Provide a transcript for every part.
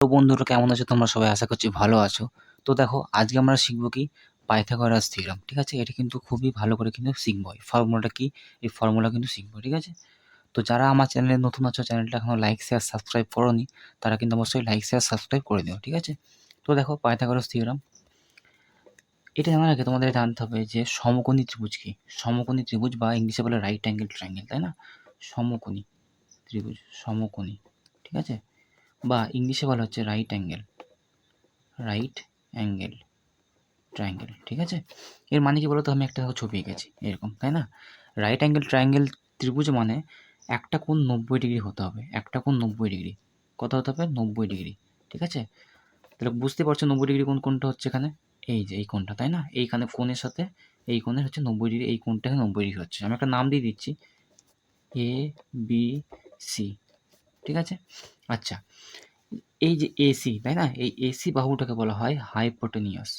তো বন্ধুরা কেমন আছো তোমরা সবাই? আশা করছি ভালো আছো। তো দেখো আজকে আমরা শিখব কি পাইথাগোরাস থিওরেম। ঠিক আছে? এটা কিন্তু খুবই ভালো করে কিন্তু শিখব। এই ফর্মুলাটা কি? এই ফর্মুলা কিন্তু শিখব। ঠিক আছে? তো যারা আমার চ্যানেলে নতুন আছো, চ্যানেলটা এখনো লাইক, শেয়ার, সাবস্ক্রাইব করোনি, তারা কিন্তু অবশ্যই লাইক, শেয়ার, সাবস্ক্রাইব করে দিও। ঠিক আছে? তো দেখো পাইথাগোরাস থিওরেম। এটা জানার আগে তোমাদের জানতে হবে যে সমকোণী ত্রিভুজ কি? সমকোণী ত্রিভুজ বা ইংলিশে বলে রাইট অ্যাঙ্গেল ট্রায়াঙ্গেল, তাই না? সমকোণী ত্রিভুজ, সমকোণী। ঠিক আছে? বা ইংলিশে বলা হচ্ছে রাইট অ্যাঙ্গেল ট্রায়াঙ্গেল। ঠিক আছে? এর মানে কি বলতো? আমি একটা ছবি এঁকেছি এরকম, তাই না? রাইট অ্যাঙ্গেল ট্রায়াঙ্গেল ত্রিভুজ মানে একটা কোণ 90 ডিগ্রি হতে হবে। একটা কোণ 90 ডিগ্রি। কত হতে হবে? 90 ডিগ্রি। ঠিক আছে? তাহলে বুঝতে পারছো 90 ডিগ্রি কোনটা হচ্ছে এখানে? এই যে এই কোণটা, তাই না? এইখানে কোণের সাথে এই কোণের হচ্ছে 90 ডিগ্রি, এই কোণটা 90 ডিগ্রি হচ্ছে। আমি একটা নাম দিয়ে দিচ্ছি এ বি সি। ঠিক আছে? আচ্ছা, এই যে এসি, তাই না? এই এসি বাহুটাকে বলা হয় হাইপোটেনিয়াস।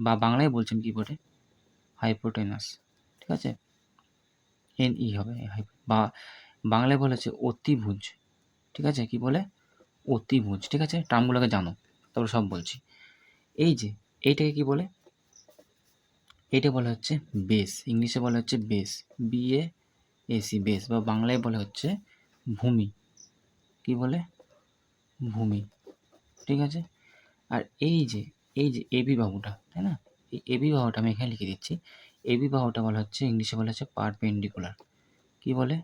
বা বাংলায় বলছেন কি বলে? হাইপোটেনাস। ঠিক আছে? এনই হবে বা বাংলায় বলেছে অতিভুজ। ঠিক আছে? কি বলে? অতিভুজ। ঠিক আছে? টার্মগুলোকে জানো, তারপরে সব বলছি। এই যে এইটাকে কি বলে? এইটা বলা হচ্ছে বেস। ইংলিশে বলা হচ্ছে বেস, বিএ এসি, বেস। বা বাংলায় বলা হচ্ছে ভূমি। কি বলে? ভূমি। ঠিক আছে? আর এই যে এবি বাহুটা, তাই না? এই এবি বাহুটা আমি এখানে লিখে দিচ্ছি। এবি বাহুটা বলা হচ্ছে, ইংলিশে বলা হচ্ছে পারপেন্ডিকুলার। কি বলে?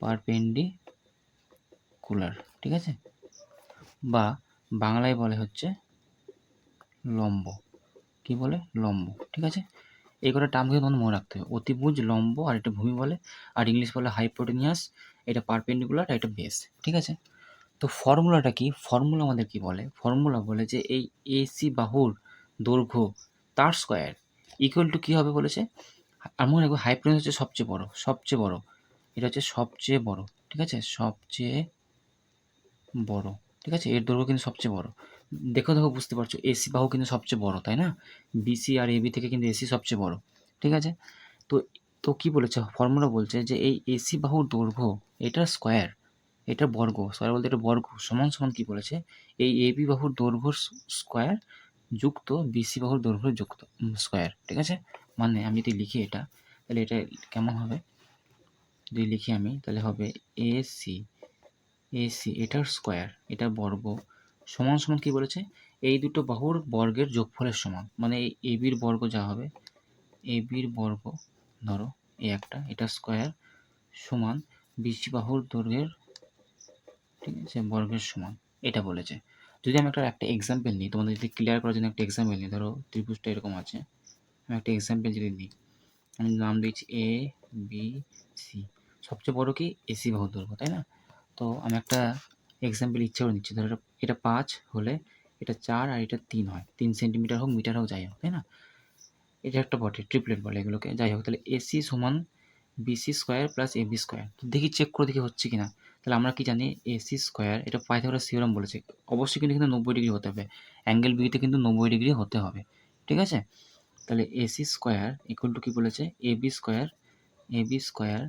পারপেন্ডিকুলার। ঠিক আছে? বা বাংলায় বলে হচ্ছে লম্ব। কি বলে? লম্ব। ঠিক আছে? এই কটা টার্ম কিন্তু তোমাদের মনে রাখতে হবে। অতিভুজ, লম্ব, আর এটা ভূমি বলে। আর ইংলিশ বলে হাইপোটেনিয়াস, এটা পারপেন্ডিকুলার, আর এটা বেস। ঠিক আছে? তো ফর্মুলাটা কি? ফর্মুলা আমাদের কি বলে? ফর্মুলা বলে যে এই এসি বাহুর দৈর্ঘ্য তার স্কোয়ার ইকুয়াল টু কী হবে বলেছে? আর মনে রাখবো হাইপোটেনিয়াস হচ্ছে সবচেয়ে বড়। এটা হচ্ছে সবচেয়ে বড়। ঠিক আছে? সবচেয়ে বড়। ঠিক আছে? এর দৈর্ঘ্য কিন্তু সবচেয়ে বড়। দেখো বুঝতে পারছো এসি বাহু কিন্তু সবচেয়ে বড়, তাই না? বিসি আর এবি থেকে কিন্তু এসি সবচেয়ে বড়। ঠিক আছে? তো তো কি বলেছে? ফর্মুলা বলছে যে এই এসি বাহুর দৈর্ঘ্য এটার স্কোয়ার, এটা বর্গ, স্কোয়ার বলতে এটা বর্গ, সমান সমান কি বলেছে? এই এবি বাহুর দৈর্ঘ্যর স্কোয়ার যুক্ত বিসি বাহুর দৈর্ঘ্যের যুক্ত স্কোয়ার। ঠিক আছে? মানে আমি যদি লিখি এটা, তাহলে এটা কেমন হবে? যদি লিখি আমি তাহলে হবে এসি এটার স্কোয়ার, এটার বর্গ, সমান সমান কি বলেছে? এই দুটো বাহুর বর্গের যোগফলের সমান। মানে এই এবির বর্গ যা হবে, এবির বর্গ ধরো এই একটা, এটা স্কোয়ার সমান বিসি বাহুর দৈর্ঘ্যের, ঠিক আছে, বর্গের সমান। এটা বলেছে। যদি আমি একটা এক্সাম্পল নিই, তোমাদের যদি ক্লিয়ার করার জন্য একটা এক্সাম্পল নিই, ধরো ত্রিভুজটা এরকম আছে। আমি একটা এক্সাম্পল যদি নিই, আমি নাম দিচ্ছি এ বি সি। সবচেয়ে বড় কি? এসি বাহুর দৈর্ঘ্য, তাই না? তো আমি একটা এক্সাম্পল ইচ্ছে করে নিচ্ছি। ধরো এটা 5 হলে এটা 4 আর এটা 3 হয়। 3 সেন্টিমিটার হোক, মিটার হোক, যাই হোক, তাই না? এটা একটা বটে, ট্রিপলেট বলে এগুলোকে। যাই হোক, তাহলে এসি সমান BC square plus AB square. তো দেখি চেক করে দেখি হচ্ছে কিনা। তাহলে আমরা কি জানি? এসি স্কোয়ার, এটা পাইথাগোরাস থিওরেম বলেছে, অবশ্যই কিন্তু 90 ডিগ্রি হতে হবে। অ্যাঙ্গেল বিতে কিন্তু 90 ডিগ্রি হতে হবে। ঠিক আছে? তাহলে এসি স্কোয়ার ইকুয়াল টু কী বলেছে? এবি স্কোয়ার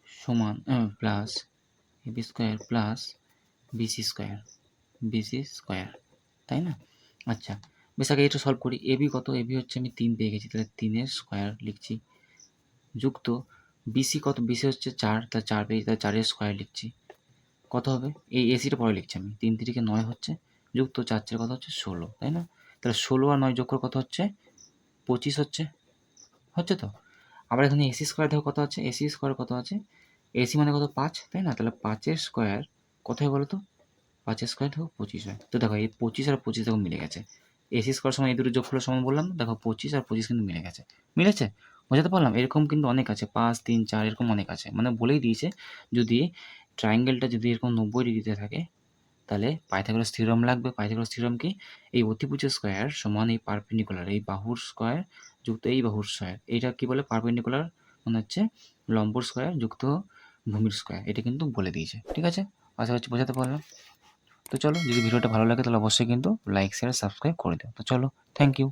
সমান plus AB square plus BC square, তাই না? আচ্ছা, বেশ আগে এটা সলভ করি। এবি কত? এবি হচ্ছে আমি 3 পেয়ে গেছি, তাহলে 3-এর স্কোয়ার লিখছি, যুক্ত বিসি কত? বিসি হচ্ছে 4, তাহলে 4 পেয়েছি, তাহলে 4-এর স্কোয়ার লিখছি। কত হবে? এই এসিটা পরে লিখছি আমি। 3 3-কে 9 হচ্ছে, যুক্ত 4 4 কত হচ্ছে? 16, তাই না? তাহলে 16 আর 9 যোগ করে কত হচ্ছে? 25 হচ্ছে। হচ্ছে তো? আবার এখানে এসি স্কোয়ার দেখো কত আছে? এসি স্কোয়ার কত আছে? এসি মানে কত? 5, তাই না? তাহলে 5-এর স্কোয়ার কত হয় বলো তো? 5-এর স্কোয়ার দেখো 25 হয়। তো দেখো এই 25 আর 25 দেখো মিলে গেছে। এসি স্কোয়ার সমান এই দুটো যোগফলের সমান বললাম, দেখো 25 আর 25 কিন্তু মিলে গেছে। মিলেছে? বোঝাতে পারলাম? এরকম কিন্তু অনেক আছে, 5 3 4 এরকম অনেক আছে। মানে বলেই দিয়েছে যদি ট্রায়াঙ্গেলটা যদি এরকম 90 ডিগ্রিতে থাকে, তাহলে পাইথাগোরাস থিওরেম লাগবে। পাইথাগোরাস থিওরেম কি? এই অতিভুজের স্কোয়ার সমান এই পারপেন্ডিকুলার, এই বাহুর স্কোয়ার যুক্ত এই বাহুর স্কোয়ার। এইটা কি বলে? পারপেন্ডিকুলার মানে হচ্ছে লম্বর স্কোয়ার যুক্ত ভূমির স্কোয়ার। এটা কিন্তু বলে দিয়েছে। ঠিক আছে? আশা করছি বোঝাতে পারলাম। তো চলো, যদি ভিডিওটা ভালো লাগে তাহলে অবশ্যই কিন্তু লাইক, শেয়ার, সাবস্ক্রাইব করে দিও। তো চলো, থ্যাংক ইউ।